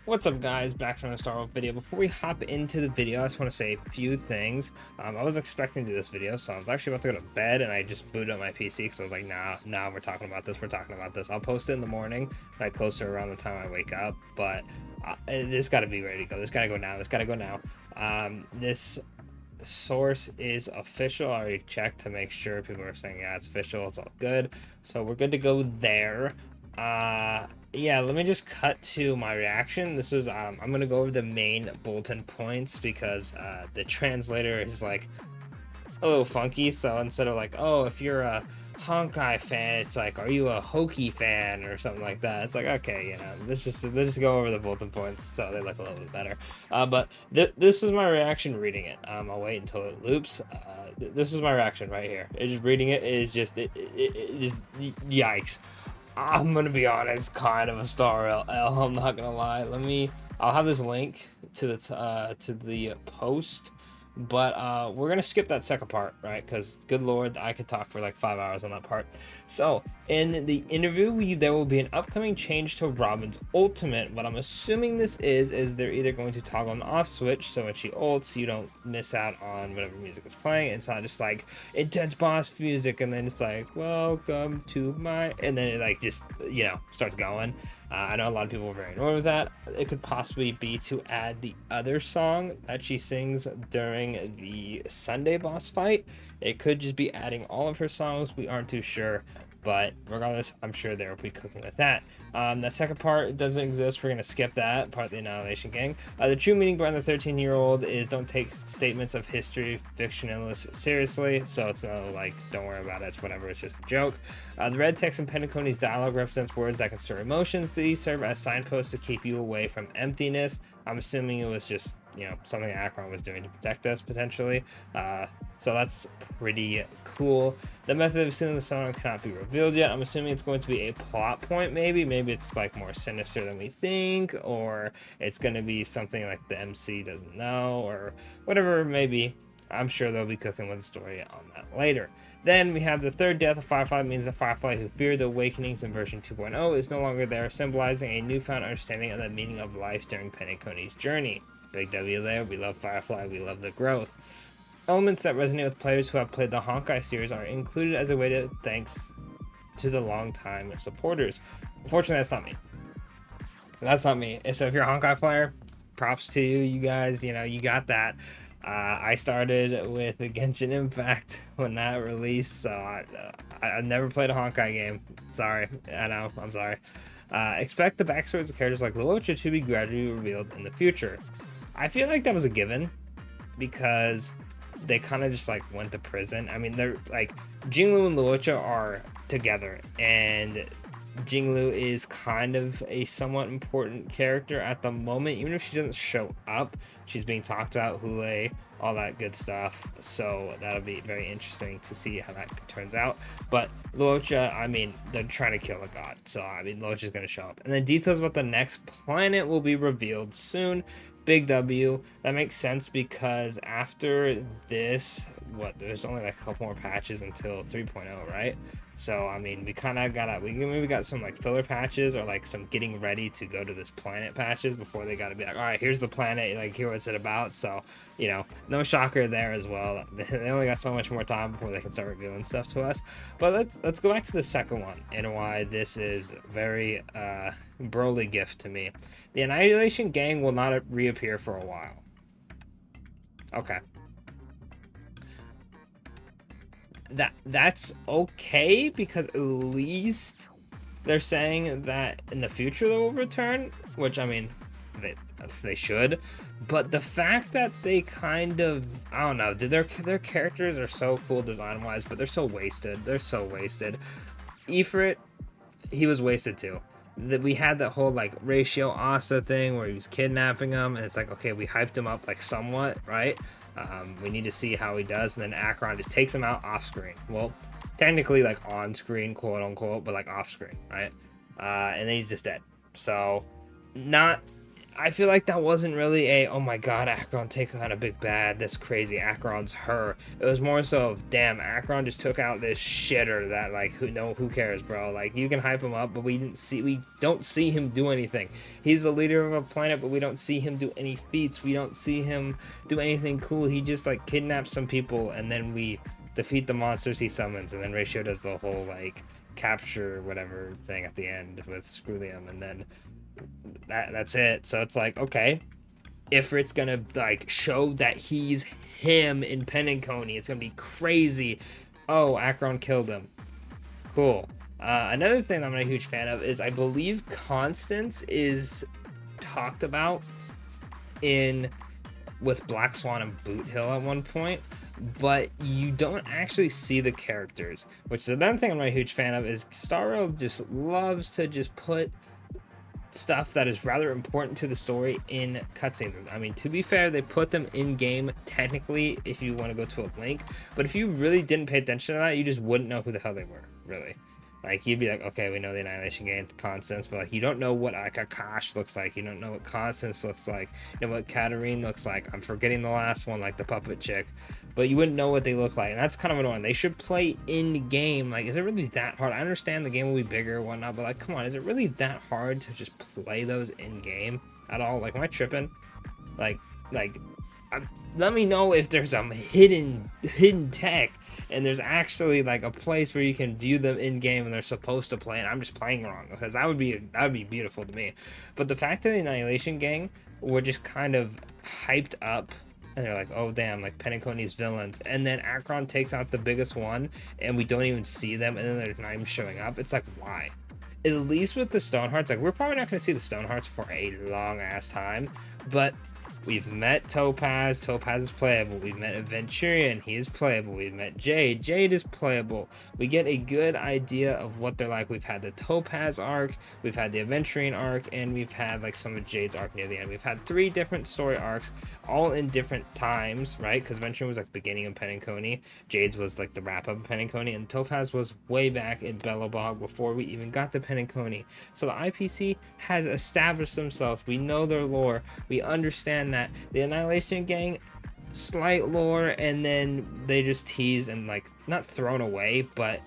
What's up, guys? Back from the Star Wars video. Before we hop into the video, I just want to say a few things. I was expecting to do this video, so I was actually about to go to bed, and I just booted up my PC because I was like, nah, we're talking about this. We're talking about this. I'll post it in the morning, like closer around the time I wake up. But this got to be ready to go. This got to go now. This got to go now. This source is official. I already checked to make sure. People are saying, yeah, it's official. It's all good. So we're good to go there. Yeah, let me just cut to my reaction. This was I'm gonna go over the main bulletin points because the translator is like a little funky. So instead of like, oh, if you're a Honkai fan, it's like, are you a Hoki fan or something like that? It's like, okay, let's just go over the bulletin points so they look a little bit better. But this was my reaction reading it. I'll wait until it loops. This is my reaction right here. It's just reading it is just it just yikes. I'm gonna be honest, kind of a star LL. I'm not gonna lie. I'll have this link to the post, but we're gonna skip that second part, right? Because good lord, I could talk for like 5 hours on that part. So in the interview, there will be an upcoming change to Robin's ultimate. What I'm assuming this is they're either going to toggle an off switch, so when she ults, you don't miss out on whatever music is playing. It's not just like intense boss music and then it's like welcome to my, and then it like just starts going. I know a lot of people are very annoyed with that. It could possibly be to add the other song that she sings during the Sunday boss fight. It could just be adding all of her songs. We aren't too sure. But regardless, I'm sure they'll be cooking with that. That second part doesn't exist. We're going to skip that part of the Annihilation Gang. The true meaning behind the 13-year-old is don't take statements of history, fiction, and seriously. So it's not like, don't worry about it. It's whatever. It's just a joke. The red text in Penacony's dialogue represents words that can stir emotions. These serve as signposts to keep you away from emptiness. I'm assuming it was just, something Akron was doing to protect us, potentially. So that's pretty cool. The method of sealing the song cannot be revealed yet. I'm assuming it's going to be a plot point, maybe. Maybe it's like more sinister than we think, or it's going to be something like the MC doesn't know, or whatever it may be. I'm sure they'll be cooking with a story on that later. Then we have the third death of Firefly. Means the Firefly who feared the awakenings in version 2.0 is no longer there, symbolizing a newfound understanding of the meaning of life during Penacony's journey. Big W there. We love Firefly. We love the growth. Elements that resonate with players who have played the Honkai series are included as a way to thanks to the long-time supporters. Unfortunately, that's not me. That's not me. So if you're a Honkai player, props to you. You guys, you got that. I started with the Genshin Impact when that released, so I never played a Honkai game. Sorry, I know, I'm sorry. Expect the backstories of characters like Luocha to be gradually revealed in the future. I feel like that was a given because they kind of just like went to prison. I mean, they're like Jinglu and Luocha are together, and Jinglu is kind of a somewhat important character at the moment. Even if she doesn't show up, she's being talked about, Hule, all that good stuff. So that'll be very interesting to see how that turns out. But Luocha, I mean, they're trying to kill a god. So, I mean, Luocha's going to show up. And then details about the next planet will be revealed soon. Big W. That makes sense because after this, there's only like a couple more patches until 3.0, right? So I mean, we kind of got some like filler patches or like some getting ready to go to this planet patches before they got to be like, all right, here's the planet, like here what's it about. So no shocker there as well. They only got so much more time before they can start revealing stuff to us. But let's go back to the second one and why this is very Broly gift to me. The Annihilation Gang will not reappear for a while. Okay. That's okay because at least they're saying that in the future they will return, which I mean they should, but the fact that they kind of, I don't know, their characters are so cool design wise, but they're so wasted. Ifrit, he was wasted too. That we had that whole like Ratio Asa thing where he was kidnapping him, and it's like, okay, we hyped him up like somewhat, right? We need to see how he does, and then Akron just takes him out off screen. Well, technically like on screen, quote unquote, but like off screen, right? And then he's just dead. So not I feel like that wasn't really a, oh my god, Acheron take on a big bad, this crazy Acheron's her. It was more so of, damn, Acheron just took out this shitter that, like, who cares, bro? Like, you can hype him up, but we don't see him do anything. He's the leader of a planet, but we don't see him do any feats. We don't see him do anything cool. He just, like, kidnaps some people, and then we defeat the monsters he summons, and then Ratio does the whole, like, capture whatever thing at the end with Scrulium, and then that's it. So it's like, okay, if it's gonna like show that he's him in Penacony, it's gonna be crazy. Oh, Acheron killed him. Cool. Another thing I'm not a huge fan of is I believe Constance is talked about with Black Swan and Boot Hill at one point, but you don't actually see the characters, which is another thing I'm not a huge fan of. Is Star Rail just loves to just put stuff that is rather important to the story in cutscenes. I mean, to be fair, they put them in game technically if you want to go to a link, but if you really didn't pay attention to that, you just wouldn't know who the hell they were, really. Like, you'd be like, okay, we know the Annihilation Gang, Constance, but like, you don't know what like Akash looks like, you don't know what Constance looks like, you know what Katarine looks like. I'm forgetting the last one, like the puppet chick, but you wouldn't know what they look like, and that's kind of annoying. They should play in game. Like, is it really that hard? I understand the game will be bigger and whatnot, but like, come on, is it really that hard to just play those in game at all? Like, am I tripping? Like, let me know if there's some hidden tech and there's actually like a place where you can view them in game and they're supposed to play, and I'm just playing wrong, because that would be beautiful to me. But the fact that the Annihilation Gang were just kind of hyped up, and they're like, oh damn, like Penacony's villains, and then Acheron takes out the biggest one and we don't even see them, and then they're not even showing up. It's like, why? At least with the Stonehearts, like, we're probably not going to see the Stonehearts for a long ass time, but we've met Topaz. Topaz is playable. We've met Aventurion. He is playable. We've met Jade. Jade is playable. We get a good idea of what they're like. We've had the Topaz arc, we've had the Aventurion arc, and we've had like some of Jade's arc near the end. We've had 3 different story arcs, all in different times, right? Because Aventurion was like beginning of Penacony, Jade's was like the wrap up of Penacony, and Topaz was way back in Bellabog before we even got to Penacony. So the IPC has established themselves. We know their lore. We understand that. The Annihilation Gang, slight lore, and then they just tease and like not thrown away, but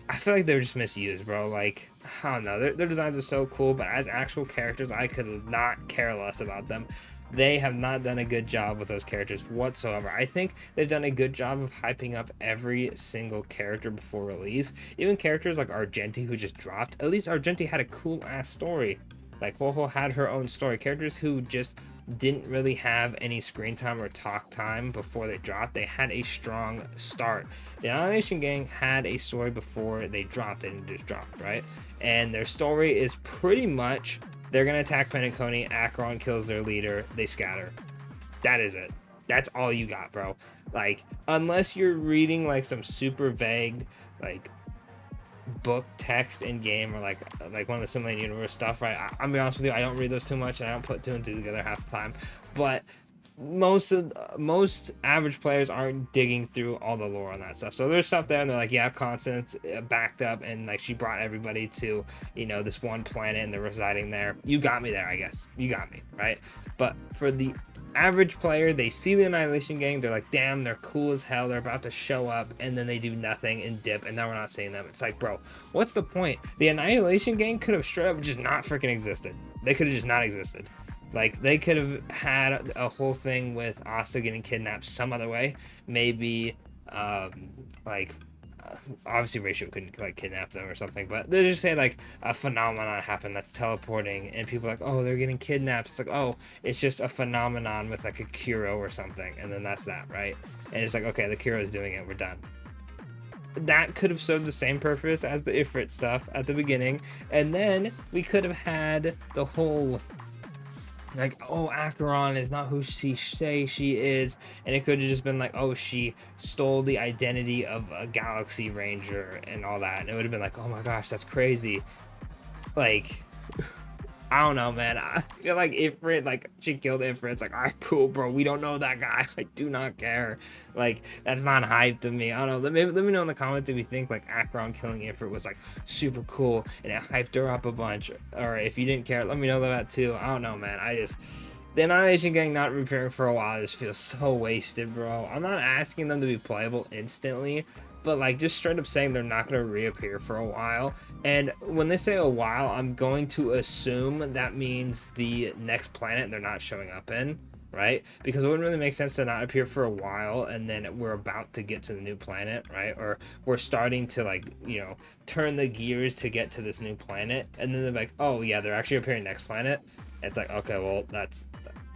I feel like they're just misused, bro. Like, I don't know, their designs are so cool, but as actual characters, I could not care less about them. They have not done a good job with those characters whatsoever. I think they've done a good job of hyping up every single character before release. Even characters like Argenti, who just dropped. At least Argenti had a cool ass story. Like, Ho had her own story. Characters who just didn't really have any screen time or talk time before they dropped, they had a strong start. The Annihilation Gang had a story before they dropped. They didn't just drop, right? And their story is pretty much, they're gonna attack Penacony, Acheron kills their leader, they scatter. That is it. That's all you got, bro. Like, unless you're reading like some super vague like book text in game, or like one of the Simulated Universe stuff, right? I'll be honest with you, I don't read those too much, and I don't put 2 and 2 together half the time. But most average players aren't digging through all the lore on that stuff. So there's stuff there, and they're like, yeah, Constance backed up, and like she brought everybody to, you know, this one planet, and they're residing there. You got me there, I guess. You got me, right? But for the average player, they see the Annihilation Gang, they're like, damn, they're cool as hell, they're about to show up, and then they do nothing and dip, and now we're not seeing them. It's like, bro, what's the point? The Annihilation Gang could have straight up just not freaking existed. They could have just not existed. Like, they could have had a whole thing with Asta getting kidnapped some other way. Maybe, obviously Ratio couldn't like kidnap them or something, but they just say like a phenomenon happened that's teleporting, and people are like, oh, they're getting kidnapped. It's like, oh, it's just a phenomenon with like a Kuro or something, and then that's that, right? And it's like, okay, the Kuro is doing it, we're done. That could have served the same purpose as the Ifrit stuff at the beginning, and then we could have had the whole like, oh, Acheron is not who she say she is, and it could have just been like, oh, she stole the identity of a Galaxy Ranger and all that, and it would have been like, oh my gosh, that's crazy. Like, I don't know, man. I feel like Ifrit, like, she killed Ifrit. It's like, all right, cool, bro. We don't know that guy. Like, do not care. Like, that's not hype to me. I don't know. Let me know in the comments if you think, like, Akron killing Ifrit was, like, super cool and it hyped her up a bunch. Or if you didn't care, let me know that too. I don't know, man. The Annihilation Gang not repairing for a while just feels so wasted, bro. I'm not asking them to be playable instantly, but like just straight up saying they're not going to reappear for a while. And when they say a while, I'm going to assume that means the next planet they're not showing up in, right? Because it wouldn't really make sense to not appear for a while and then we're about to get to the new planet, right? Or we're starting to, like, you know, turn the gears to get to this new planet, and then they're like, oh yeah, they're actually appearing next planet. It's like, okay, well, that's,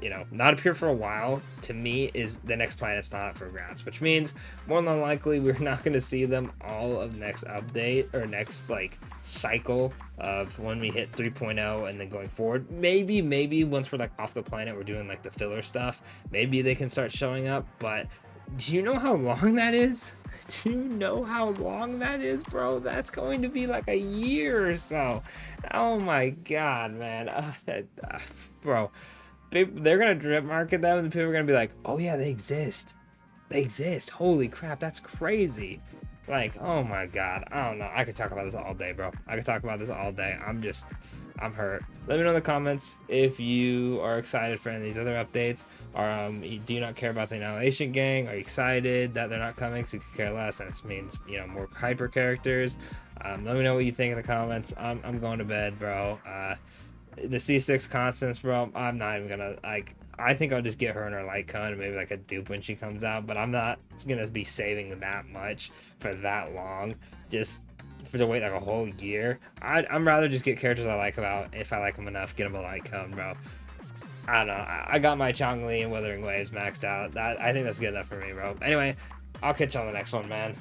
you know, not appear for a while to me is the next planet's not up for grabs, which means more than likely we're not going to see them all of next update or next like cycle of when we hit 3.0 and then going forward. Maybe once we're like off the planet, we're doing like the filler stuff, maybe they can start showing up. But do you know how long that is? Do you know how long that is, bro? That's going to be like a year or so. Oh my god, man. Bro, they're gonna drip market them and people are gonna be like, oh yeah, they exist. They exist. Holy crap, that's crazy. Like, oh my god. I don't know. I could talk about this all day, bro. I could talk about this all day. I'm hurt. Let me know in the comments if you are excited for any of these other updates, or do you not care about the Annihilation Gang? Are you excited that they're not coming, so you could care less, and it means, you know, more hyper characters? Let me know what you think in the comments. I'm going to bed, bro. The C6 constants, bro, I'm not even gonna, like, I think I'll just get her in her light cone and maybe like a dupe when she comes out, but I'm not gonna be saving that much for that long just for to wait like a whole year. I'm rather just get characters I like about, if I like them enough, get them a light cone, bro. I don't know. I got my Chongli and Withering Waves maxed out. I think that's good enough for me, bro. Anyway, I'll catch you on the next one, man.